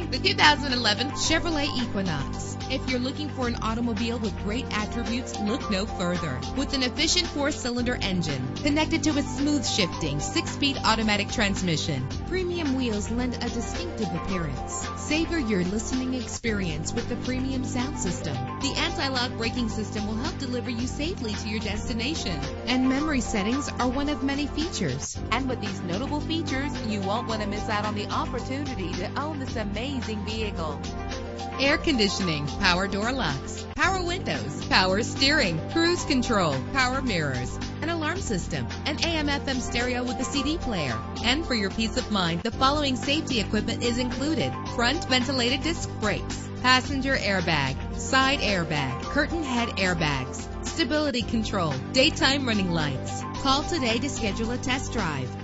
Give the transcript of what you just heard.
The 2011 Chevrolet Equinox. If you're looking for an automobile with great attributes, look no further. With an efficient 4-cylinder engine connected to a smooth shifting 6-speed automatic transmission, premium wheels lend a distinctive appearance. Savor your listening experience with the premium sound system. The anti-lock braking system will help deliver you safely to your destination. And memory settings are one of many features. And with these notable features, you won't want to miss out on the opportunity to own this amazing vehicle. Air conditioning, power door locks, power windows, power steering, cruise control, power mirrors, an alarm system, an AM/FM stereo with a CD player. And for your peace of mind, the following safety equipment is included: front ventilated disc brakes, passenger airbag, side airbag, curtain head airbags, stability control, daytime running lights. Call today to schedule a test drive.